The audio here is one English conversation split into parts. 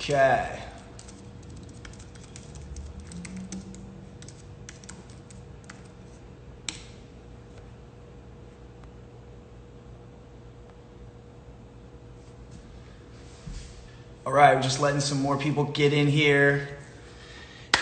Okay. All right, we're just letting some more people get in here.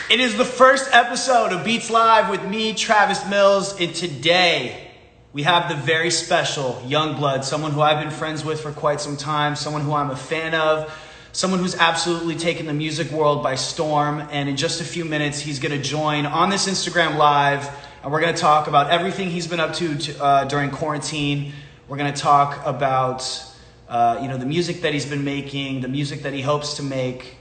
It is the first episode of Beats Live with me, Travis Mills, and today we have the very special YUNGBLUD, someone who I've been friends with for quite some time, someone who I'm a fan of, someone who's absolutely taken the music world by storm, and in just a few minutes he's going to join on this Instagram Live, and we're going to talk about everything he's been up to during quarantine. We're going to talk about the music that he's been making, the music that he hopes to make,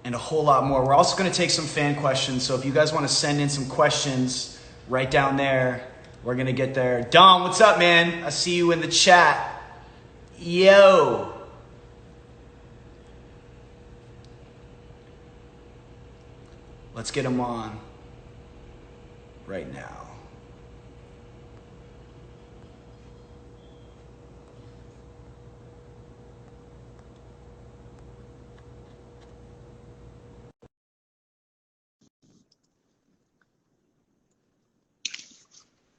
and a whole lot more. We're also going to take some fan questions, so if you guys want to send in some questions right down there, we're going to get there. Dom, what's up, man? I see you in the chat. Yo. Let's get him on right now.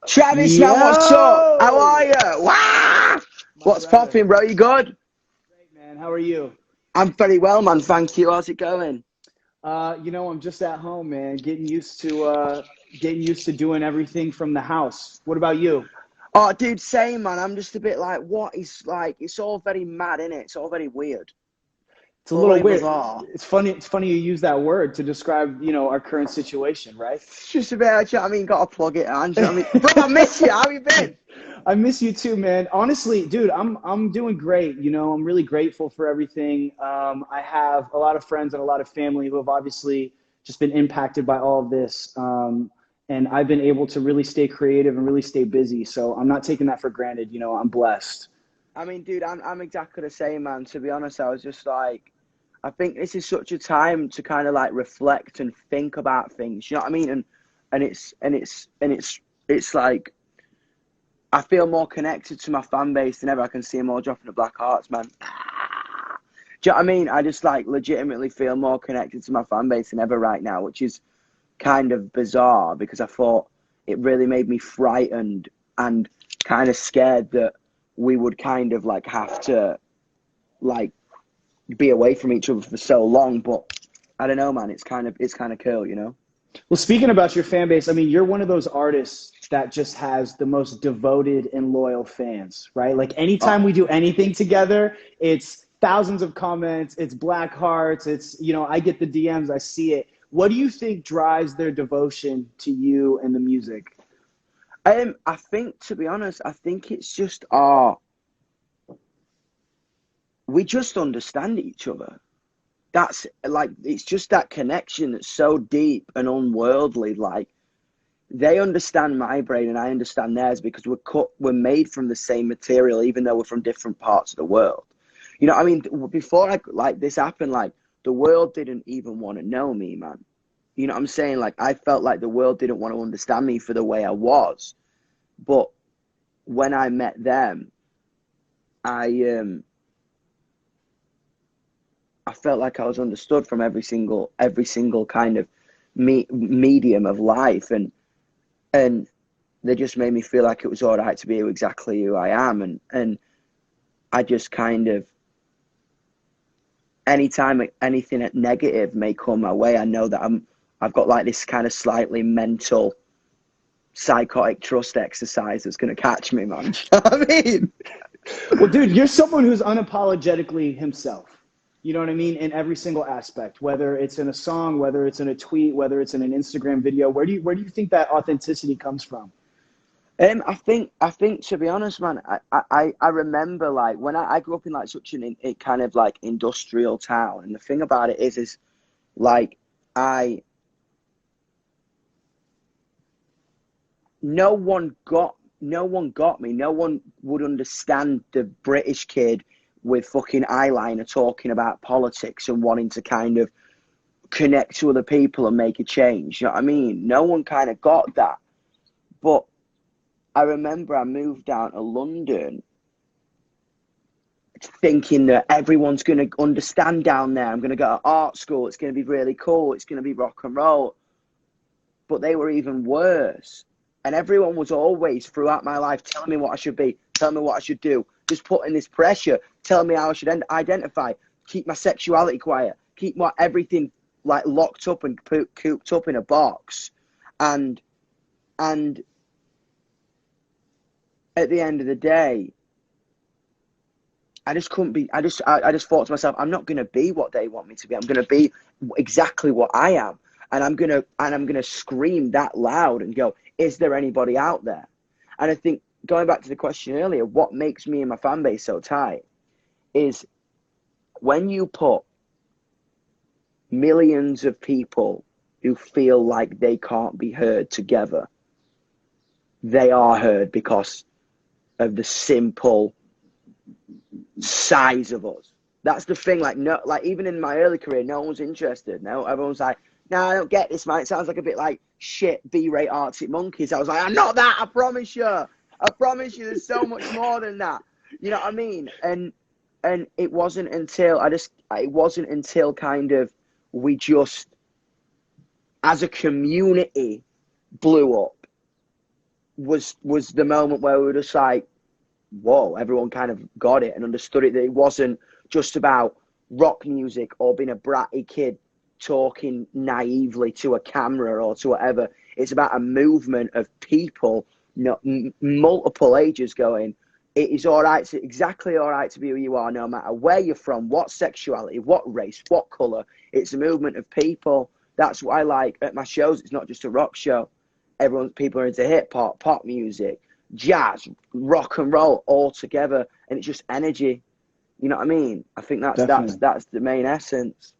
Travis, now what's up? How are you? Wow! What's popping, bro? You good? Great, man. How are you? I'm very well, man. Thank you. How's it going? I'm just at home, man, getting used to doing everything from the house. What about you? Oh, dude, same, man. I'm just a bit like, what is like? It's all very mad, innit? It's all very weird. It's a All little very weird. bizarre. It's funny. It's funny you use that word to describe, our current situation, right? It's just a bit, you know what I mean? Gotta plug it on. You know what I mean? Bro, I miss you. How you been? I miss you too, man. Honestly, dude, I'm doing great. I'm really grateful for everything. I have a lot of friends and a lot of family who have obviously just been impacted by all of this. And I've been able to really stay creative and really stay busy. So I'm not taking that for granted. I'm blessed. I mean, dude, I'm exactly the same, man. To be honest, I was just like, I think this is such a time to kind of like reflect and think about things. You know what I mean? And it's like, I feel more connected to my fan base than ever. I can see them all dropping the black hearts, man. Do you know what I mean? I just like legitimately feel more connected to my fan base than ever right now, which is kind of bizarre because I thought it really made me frightened and kind of scared that we would kind of like have to like be away from each other for so long. But I don't know, man. It's kind of cool, you know? Well, speaking about your fan base, I mean, you're one of those artists that just has the most devoted and loyal fans, right? Like anytime Oh. we do anything together, it's thousands of comments, it's black hearts, it's, I get the DMs, I see it. What do you think drives their devotion to you and the music? I think, to be honest, I think it's just we just understand each other. That's like, it's just that connection that's so deep and unworldly. Like, they understand my brain and I understand theirs because we're made from the same material, even though we're from different parts of the world. You know, I mean, before this happened, like the world didn't even want to know me, man. You know what I'm saying? Like, I felt like the world didn't want to understand me for the way I was. But when I met them, I felt like I was understood from every single kind of medium of life, and they just made me feel like it was all right to be exactly who I am, and I just kind of, anytime anything negative may come my way, I know that I've got like this kind of slightly mental psychotic trust exercise that's going to catch me, man. You know what I mean? Well, dude, you're someone who's unapologetically himself. You know what I mean? In every single aspect, whether it's in a song, whether it's in a tweet, whether it's in an Instagram video, where do you think that authenticity comes from? I think to be honest, man, I remember like when I grew up in like such an kind of like industrial town, and the thing about it is like no one got me. No one would understand the British kid with fucking eyeliner talking about politics and wanting to kind of connect to other people and make a change. You know what I mean? No one kind of got that. But I remember I moved down to London thinking that everyone's going to understand down there. I'm going to go to art school. It's going to be really cool. It's going to be rock and roll. But they were even worse. And everyone was always, throughout my life, telling me what I should be, telling me what I should do, just putting this pressure, telling me how I should identify, keep my sexuality quiet, keep everything like locked up and cooped up in a box. And at the end of the day, I just couldn't be. I just thought to myself, I'm not going to be what they want me to be. I'm going to be exactly what I am, and I'm gonna scream that loud and go, is there anybody out there? And I think, going back to the question earlier, what makes me and my fan base so tight is when you put millions of people who feel like they can't be heard together, they are heard because of the simple size of us. That's the thing. Like, no, like even in my early career, no one was interested. No, everyone's like, no, I don't get this, man. It sounds like a bit like shit B-rate Arctic Monkeys. I was like, I'm not that. I promise you. I promise you, there's so much more than that. You know what I mean? And it wasn't until kind of we just, as a community, blew up. Was the moment where we were just like, whoa, everyone kind of got it and understood it, that it wasn't just about rock music or being a bratty kid talking naively to a camera or to whatever. It's about a movement of people, multiple ages, going, it is all right, exactly all right to be who you are, no matter where you're from, what sexuality, what race, what colour. It's a movement of people. That's what I like at my shows. It's not just a rock show. People are into hip hop, pop music, jazz, rock and roll all together, and it's just energy. You know what I mean? I think that's the main essence.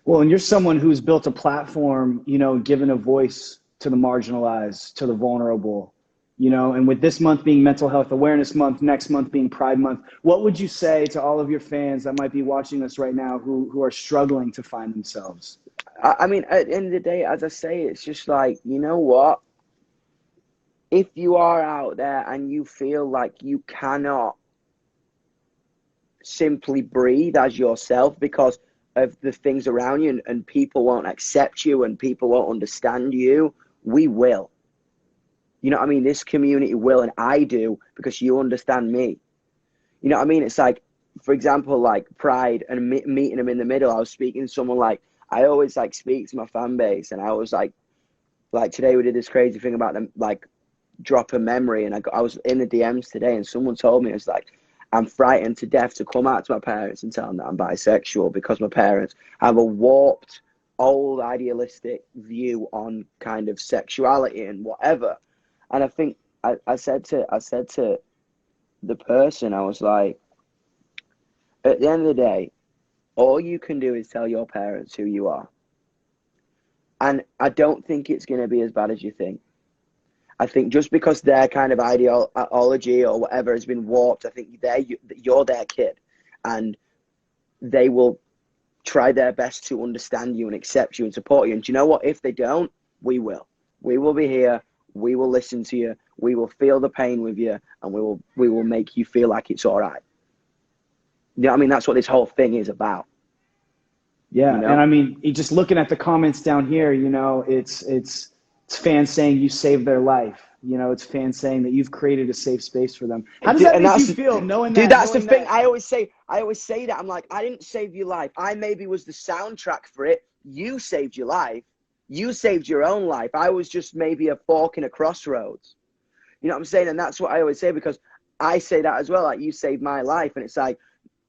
Well, and you're someone who's built a platform, you know, given a voice to the marginalized, to the vulnerable, you know, and with this month being Mental Health Awareness Month, next month being Pride Month, what would you say to all of your fans that might be watching us right now who are struggling to find themselves? I mean, at the end of the day, as I say, it's just like, you know what? If you are out there and you feel like you cannot simply breathe as yourself because of the things around you, and people won't accept you and people won't understand you, we will. You know what I mean? This community will, and I do, because you understand me. You know what I mean? It's like, for example, like Pride and meeting them in the middle. I was speaking to someone, like, I always like speak to my fan base, and I was like today we did this crazy thing about them, like, drop a memory, and I was in the DMs today, and someone told me, it's like, I'm frightened to death to come out to my parents and tell them that I'm bisexual, because my parents have a warped, old, idealistic view on kind of sexuality and whatever. And I think I said to the person, I was like, at the end of the day, all you can do is tell your parents who you are. And I don't think it's going to be as bad as you think. I think just because their kind of ideology or whatever has been warped, I think you're their kid, and they will try their best to understand you and accept you and support you. And do you know what? If they don't, we will. We will be here. We will listen to you. We will feel the pain with you, and we will make you feel like it's all right. You know what I mean? That's what this whole thing is about. Yeah, you know? and I mean, just looking at the comments down here, you know, it's fans saying you saved their life. You know, it's fans saying that you've created a safe space for them. How does that make you feel, knowing that? Dude, that's the thing. I always say that. I'm like, I didn't save your life. I maybe was the soundtrack for it. You saved your life. You saved your own life. I was just maybe a fork in a crossroads. You know what I'm saying? And that's what I always say, because I say that as well. Like, you saved my life. And it's like,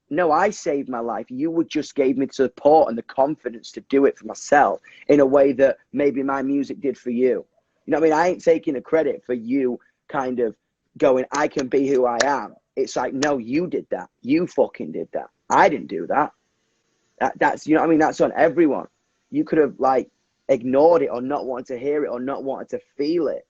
no, I saved my life. You just gave me the support and the confidence to do it for myself in a way that maybe my music did for you. You know what I mean? I ain't taking the credit for you kind of going, I can be who I am. It's like, no, you did that. You fucking did that. I didn't do that. That's, you know what I mean? That's on everyone. You could have, like, ignored it or not wanted to hear it or not wanted to feel it.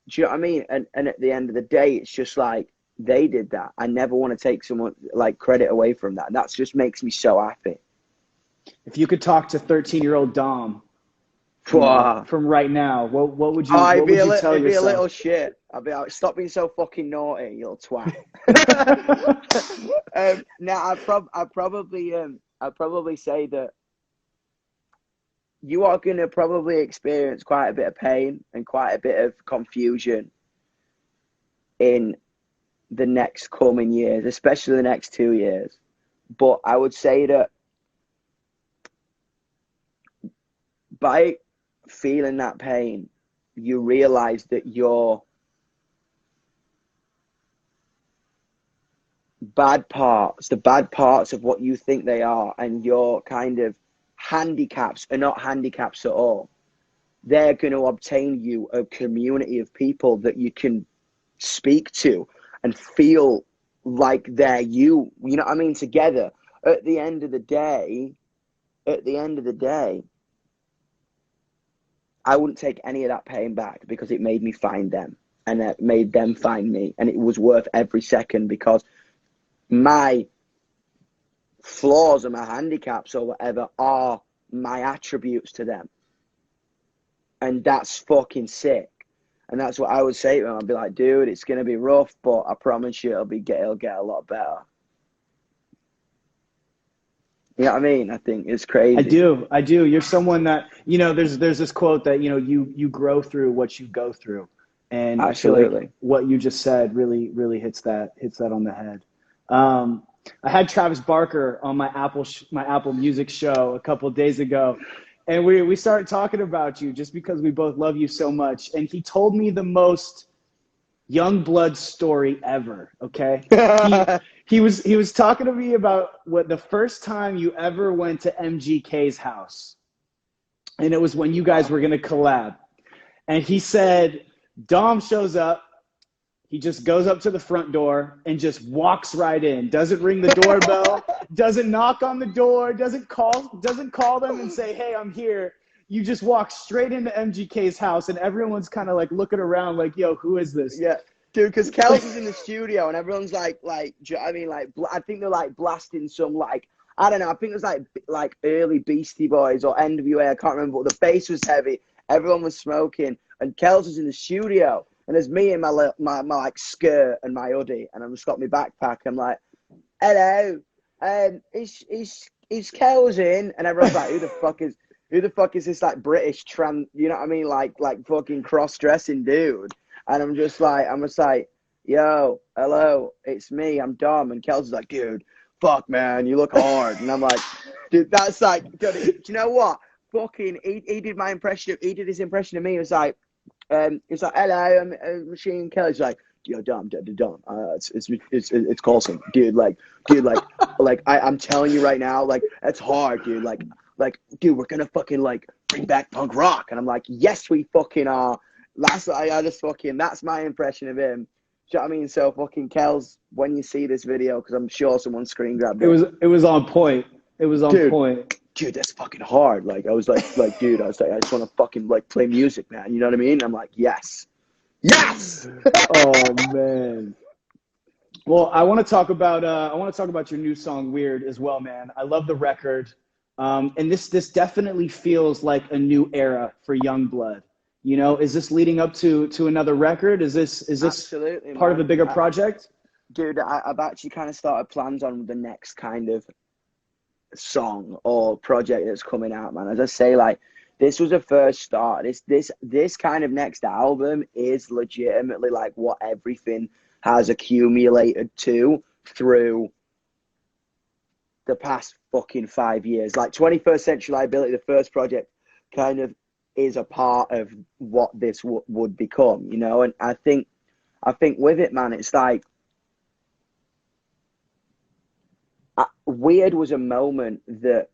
Do you know what I mean? And at the end of the day, it's just like, they did that. I never want to take someone, like, credit away from that. And that just makes me so happy. If you could talk to 13-year-old Dom from right now, what would you tell yourself? It'd be a little shit. I'll be like, stop being so fucking naughty, you little twat. Now, I'd probably say that you are going to probably experience quite a bit of pain and quite a bit of confusion in the next coming years, especially the next 2 years. But I would say that by feeling that pain, you realize that your bad parts, the bad parts of what you think they are, and your kind of handicaps are not handicaps at all. They're going to obtain you a community of people that you can speak to and feel like they're you know what I mean, together. At the end of the day, I wouldn't take any of that pain back, because it made me find them and it made them find me, and it was worth every second, because my flaws and my handicaps or whatever are my attributes to them, and that's fucking sick. And that's what I would say to him. I'd be like, dude, it's gonna be rough, but I promise you it'll get a lot better. You know what I mean? I think it's crazy. I do. You're someone that, you know, there's this quote that, you know, you grow through what you go through. And absolutely, I feel like what you just said really hits that on the head. I had Travis Barker on my Apple Music show a couple of days ago, and we started talking about you just because we both love you so much. And he told me the most YUNGBLUD story ever. Okay, he was talking to me about what the first time you ever went to MGK's house, and it was when you guys were gonna collab. And he said Dom shows up. He just goes up to the front door and just walks right in. Doesn't ring the doorbell, doesn't knock on the door, doesn't call them and say, hey, I'm here. You just walk straight into MGK's house, and everyone's kind of like looking around like, yo, who is this? Yeah, dude, because Kels is in the studio and everyone's like, do you know what I mean? Like, I think they're like blasting some, like, I don't know, I think it was like early Beastie Boys or NWA, I can't remember, but the bass was heavy, everyone was smoking, and Kels was in the studio. And there's me in my like skirt and my hoodie, and I've just got my backpack. I'm like, hello, is Kels in? And everyone's like, who the fuck is this like British trans? You know what I mean? Like fucking cross dressing dude. And I'm just like, yo, hello, it's me, I'm Dom. And Kels is like, dude, fuck man, you look hard. And I'm like, dude, that's like, dude, do you know what? Fucking, he did his impression of me. It was like. It's like, hello, I'm Machine Kelly. He's like, yo, Dom, it's Colson, dude. I'm telling you right now, like, it's hard, dude. Like, dude, we're gonna fucking like bring back punk rock, and I'm like, yes, we fucking are. That's my impression of him. Do you know what I mean? So fucking Kels, when you see this video, because I'm sure someone screen grabbed it. It was on point. It was on point. Dude, that's fucking hard. Like, I was like, dude, I just want to fucking like play music, man. You know what I mean? I'm like, yes. Oh man. Well, I want to talk about your new song, Weird, as well, man. I love the record, and this definitely feels like a new era for YUNGBLUD. You know, is this leading up to another record? Is this absolutely part of a bigger project? Dude, I've actually kind of started plans on the next kind of song or project that's coming out, man. As I say, like, this was a first start. This kind of next album is legitimately like what everything has accumulated to through the past fucking 5 years. Like 21st Century Liability, the first project, kind of is a part of what this would become, you know. And I think with it, man, it's like Weird was a moment that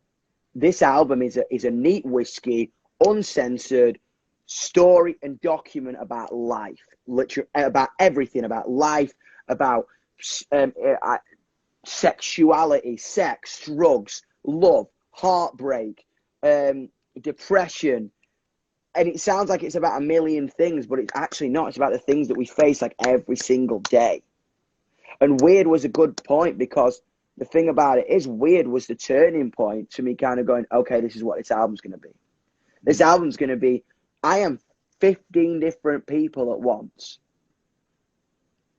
this album is a neat whiskey, uncensored story and document about life, literally about everything, about life, about sexuality, sex, drugs, love, heartbreak, depression. And it sounds like it's about a million things, but it's actually not. It's about the things that we face like every single day. And Weird was a good point, because the thing about it is, Weird was the turning point to me kind of going, okay, this is what this album's going to be. This album's going to be, I am 15 different people at once.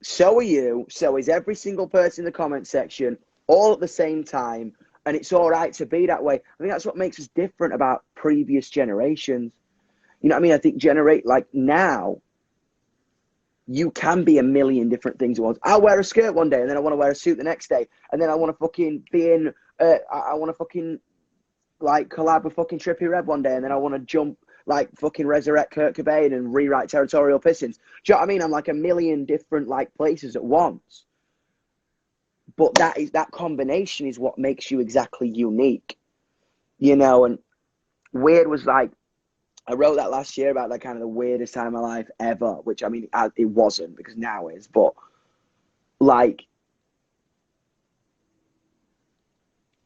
So are you. So is every single person in the comment section, all at the same time. And it's all right to be that way. I think that's what makes us different about previous generations. You know what I mean? I think like now, you can be a million different things at once. I'll wear a skirt one day, and then I want to wear a suit the next day, and then I want to fucking be in. I want to fucking like collab with fucking Trippie Redd one day, and then I want to jump like fucking resurrect Kurt Cobain and rewrite Territorial Pistons. Do you know what I mean? I'm like a million different like places at once. But that combination is what makes you exactly unique, you know. And weird was like, I wrote that last year about like kind of the weirdest time of my life ever, which I mean, it wasn't because now it is, but like,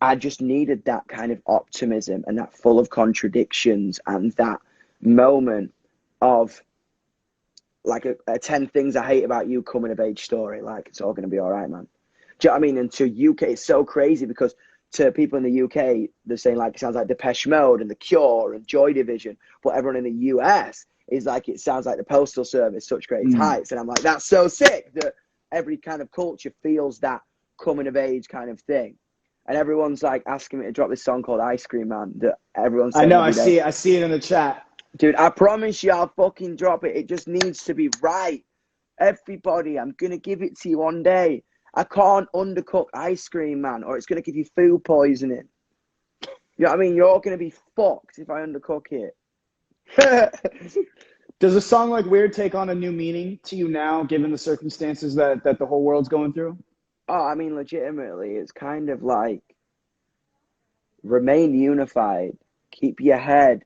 I just needed that kind of optimism and that full of contradictions and that moment of like a 10 things I hate about you coming of age story. Like, it's all going to be all right, man. Do you know what I mean? And to UK, it's so crazy because to people in the UK, they're saying like it sounds like Depeche Mode and The Cure and Joy Division, but everyone in the US is like, it sounds like the Postal Service, Such Great Heights. And I'm like, that's so sick that every kind of culture feels that coming of age kind of thing. And everyone's like asking me to drop this song called Ice Cream Man that everyone's saying. I see it in the chat. Dude, I promise you I'll fucking drop it. It just needs to be right. Everybody, I'm going to give it to you one day. I can't undercook Ice Cream Man or it's going to give you food poisoning. You know what I mean? You're all going to be fucked if I undercook it. Does a song like Weird take on a new meaning to you now, given the circumstances that the whole world's going through? Oh, I mean, legitimately, it's kind of like remain unified. Keep your head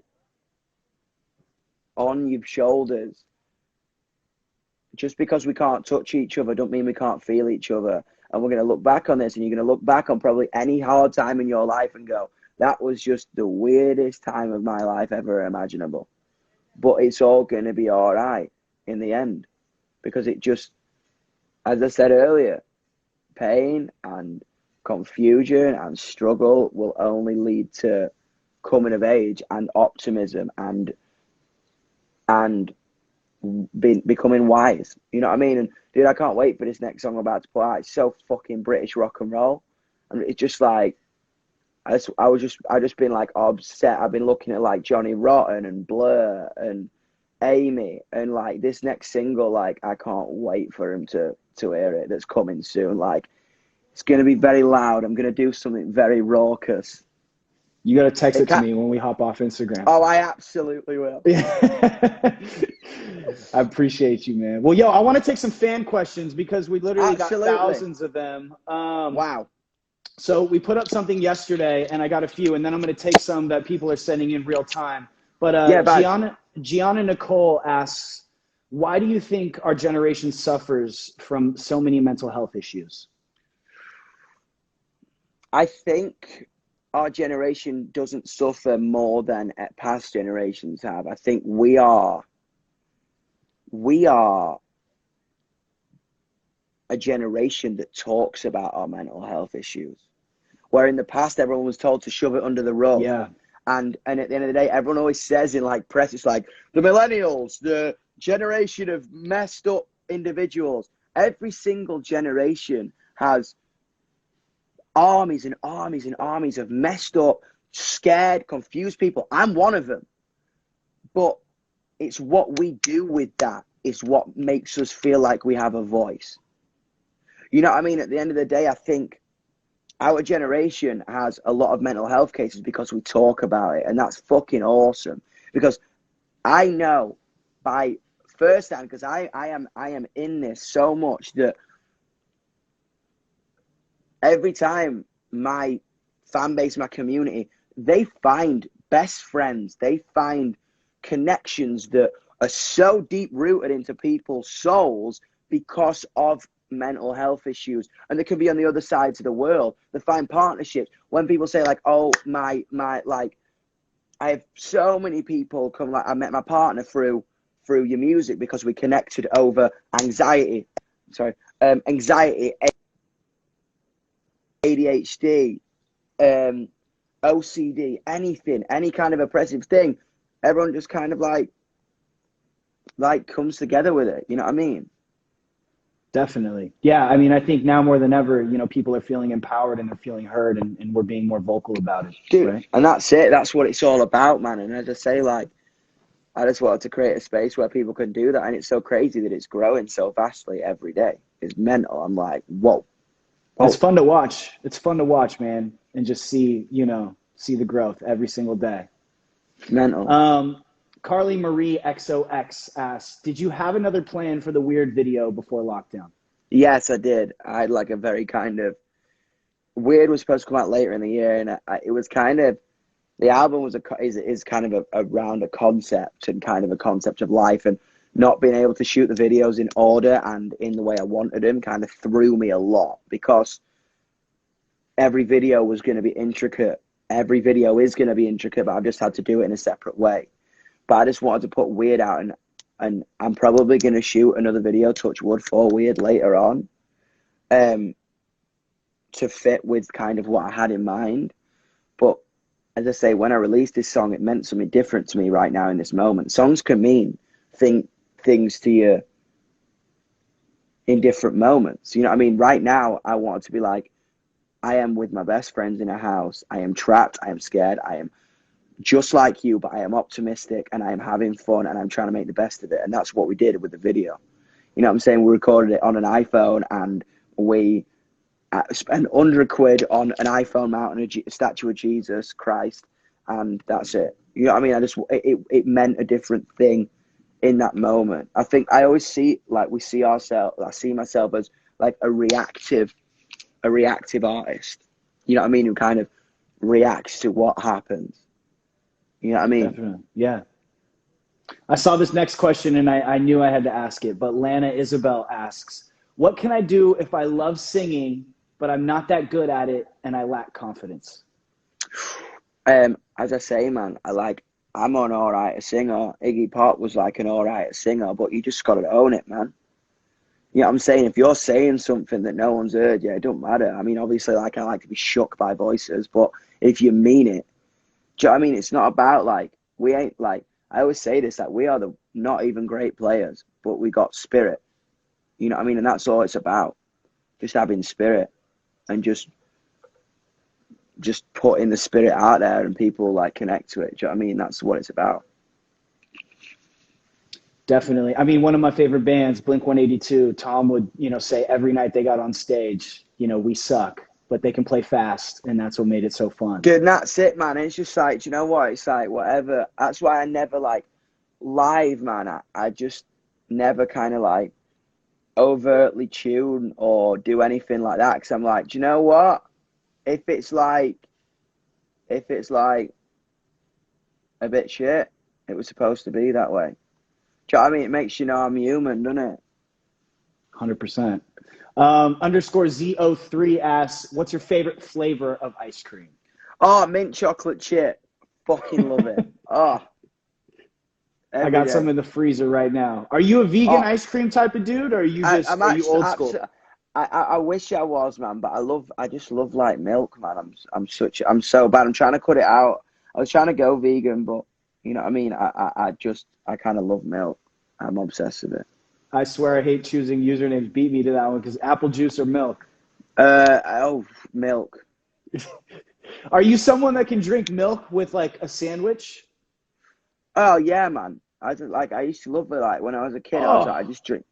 on your shoulders. Just because we can't touch each other don't mean we can't feel each other. And we're going to look back on this, and you're going to look back on probably any hard time in your life and go, that was just the weirdest time of my life ever imaginable. But it's all going to be all right in the end. Because it just, as I said earlier, pain and confusion and struggle will only lead to coming of age and optimism and becoming wise. You know what I mean? And dude, I can't wait for this next song I'm about to put out. It's so fucking British rock and roll, and it's just like I just been like upset. I've been looking at like Johnny Rotten and Blur and Amy, and like this next single, like I can't wait for him to hear it. That's coming soon. Like it's gonna be very loud. I'm gonna do something very raucous. You got to text it to me when we hop off Instagram. Oh, I absolutely will. I appreciate you, man. Well, yo, I want to take some fan questions because we literally got thousands of them. Wow. So we put up something yesterday, and I got a few, and then I'm going to take some that people are sending in real time. But Gianna Nicole asks, why do you think our generation suffers from so many mental health issues? I think our generation doesn't suffer more than past generations have. I think we are a generation that talks about our mental health issues, where in the past everyone was told to shove it under the rug. Yeah. And at the end of the day, everyone always says in like press, it's like the millennials, the generation of messed up individuals. Every single generation has armies and armies and armies of messed up, scared, confused people. I'm one of them. But it's what we do with that is what makes us feel like we have a voice. You know what I mean? At the end of the day, I think our generation has a lot of mental health cases because we talk about it. And that's fucking awesome. Because I know by firsthand, because I am in this so much that every time my fan base, my community, they find best friends, they find connections that are so deep rooted into people's souls because of mental health issues. And they can be on the other sides of the world. They find partnerships. When people say like, oh, my, like, I have so many people come, like, I met my partner through your music because we connected over anxiety, ADHD, OCD, anything, any kind of oppressive thing. Everyone just kind of like comes together with it. You know what I mean? Definitely. Yeah. I mean, I think now more than ever, people are feeling empowered and they're feeling heard, and we're being more vocal about it. Dude, Right. and that's it. That's what it's all about, man. And as I say, like, I just wanted to create a space where people can do that. And it's so crazy that it's growing so vastly every day. It's mental. I'm like, whoa. It's Whoa. fun to watch. It's fun to watch, man. And just see the growth every single day. Mental. Carly Marie XOX asks, did you have another plan for the weird video before lockdown? Yes, I did. I had like a very kind of weird was supposed to come out later in the year. And it was kind of, the album is kind of around a concept and kind of a concept of life, and not being able to shoot the videos in order and in the way I wanted them kind of threw me a lot, because every video was going to be intricate. Every video is going to be intricate, but I've just had to do it in a separate way. But I just wanted to put Weird out, and I'm probably going to shoot another video, touch wood, for Weird later on, to fit with kind of what I had in mind. But as I say, when I released this song, it meant something different to me right now in this moment. Songs can mean things to you in different moments. You know what I mean? Right now, I want it to be like, I am with my best friends in a house. I am trapped. I am scared. I am just like you, but I am optimistic and I am having fun and I'm trying to make the best of it. And that's what we did with the video. You know what I'm saying? We recorded it on an iPhone, and we spent £100 on an iPhone mount and a statue of Jesus Christ, and that's it. You know what I mean? It meant a different thing in that moment. I think I always see, like, I see myself as like a reactive artist. You know what I mean? Who kind of reacts to what happens. You know what I mean? Definitely. Yeah. I saw this next question and I knew I had to ask it, but Lana Isabel asks, what can I do if I love singing, but I'm not that good at it and I lack confidence? As I say, man, I'm an alright singer. Iggy Pop was like an alright singer, but you just gotta own it, man. You know what I'm saying? If you're saying something that no one's heard, yeah, it don't matter. I mean, obviously, like, I like to be shook by voices, but if you mean it, do you know what I mean? It's not about, like, we ain't, like, I always say this, like, we are the not even great players, but we got spirit. You know what I mean? And that's all it's about. Just having spirit and just putting the spirit out there and people, like, connect to it. Do you know what I mean? That's what it's about. Definitely. I mean, one of my favorite bands, Blink-182, Tom would, say every night they got on stage, we suck, but they can play fast, and that's what made it so fun. Good, and that's it, man. It's just like, do you know what? It's like, whatever. That's why I never, like, live, man. I just never kind of, like, overtly tune or do anything like that, because I'm like, do you know what? If it's like a bit shit, it was supposed to be that way. Do you know what I mean? It makes you know I'm human, doesn't it? 100%. _Z03 asks, what's your favorite flavor of ice cream? Oh, mint chocolate chip. Fucking love it. Oh. I got some in the freezer right now. Are you a vegan ice cream type of dude, or are you just are you old school? I wish I was, man, but I just love, like, milk, man. I'm so bad. I'm trying to cut it out. I was trying to go vegan, but you know what I mean? I kind of love milk. I'm obsessed with it. I swear I hate choosing usernames. Beat me to that one, because apple juice or milk? Milk. Are you someone that can drink milk with, like, a sandwich? Oh yeah, man. I used to love it. Like, when I was a kid, I just drink.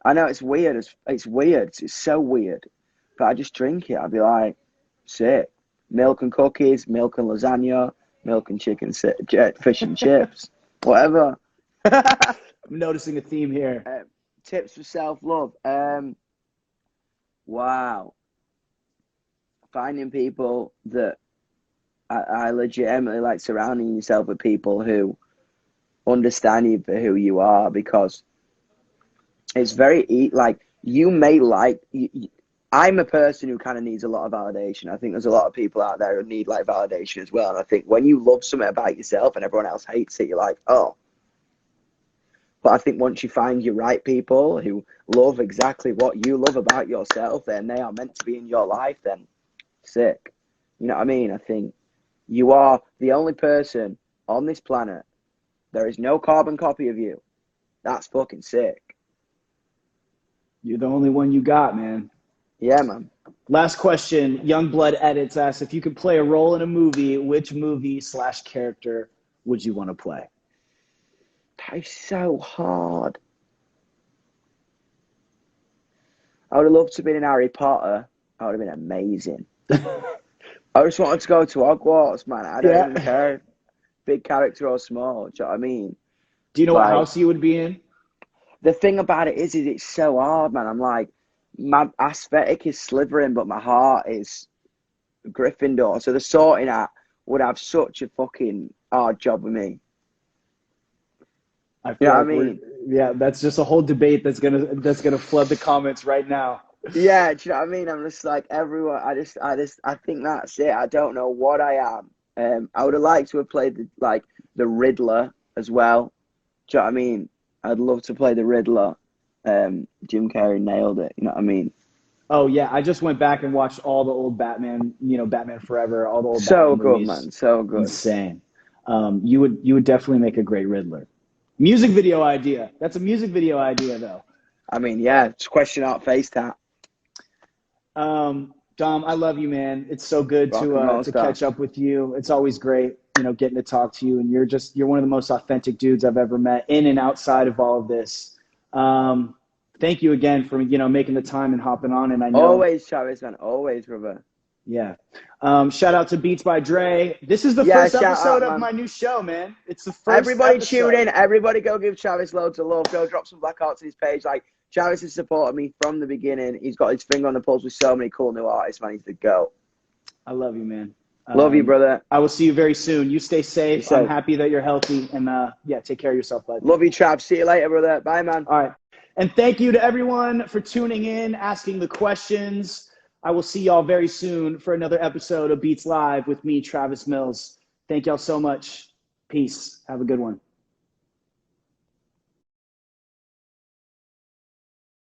I know it's weird. It's weird. It's so weird, but I just drink it. I'd be like, sick. Milk and cookies, milk and lasagna, milk and fish and chips, whatever. I'm noticing a theme here. Tips for self-love. Wow. Finding people that I legitimately like, surrounding yourself with people who understand you for who you are, because it's very, like, you may like, I'm a person who kind of needs a lot of validation. I think there's a lot of people out there who need, like, validation as well. And I think when you love something about yourself and everyone else hates it, you're like, oh. But I think once you find your right people who love exactly what you love about yourself, then they are meant to be in your life, then sick. You know what I mean? I think you are the only person on this planet. There is no carbon copy of you. That's fucking sick. You're the only one you got, man. Yeah, man. Last question. Youngblood Edits asks, if you could play a role in a movie, which movie/character would you want to play? That is so hard. I would have loved to have been in Harry Potter. That would have been amazing. I just wanted to go to Hogwarts, man. I don't even care. Big character or small. Do you know what I mean? Do you know what house you would be in? The thing about it is it's so hard, man. I'm like, my aesthetic is Slytherin, but my heart is Gryffindor. So the sorting hat would have such a fucking hard job with me. I feel like I mean? Yeah, that's just a whole debate that's gonna flood the comments right now. Yeah, do you know what I mean? I'm just like everyone. I think that's it. I don't know what I am. I would have liked to have played the Riddler as well. Do you know what I mean? I'd love to play the Riddler. Jim Carrey nailed it. You know what I mean? Oh yeah, I just went back and watched all the old Batman. You know, Batman Forever. All the old so Batman good, movies. Man. So good. Insane. You would definitely make a great Riddler. Music video idea. That's a music video idea, though. I mean, yeah, it's question out face tat. Dom, I love you, man. It's so good to catch up with you. It's always great, getting to talk to you. And you're one of the most authentic dudes I've ever met in and outside of all of this. Thank you again for, making the time and hopping on. And I know always, Travis, man. Always, brother. Yeah. Shout out to Beats by This is the first episode of my new show, man. It's the first Everybody episode. tune in. Everybody go give Travis loads of love. Go drop some black hearts on his page. Like, Travis has supported me from the beginning. He's got his finger on the pulse with so many cool new artists, man. He's the GOAT. I love you, man. Love you, brother. I will see you very soon. You stay safe. I'm happy that you're healthy. And, take care of yourself, bud. Love you, Trav. See you later, brother. Bye, man. All right. And thank you to everyone for tuning in, asking the questions. I will see y'all very soon for another episode of Beats Live with me, Travis Mills. Thank y'all so much. Peace. Have a good one.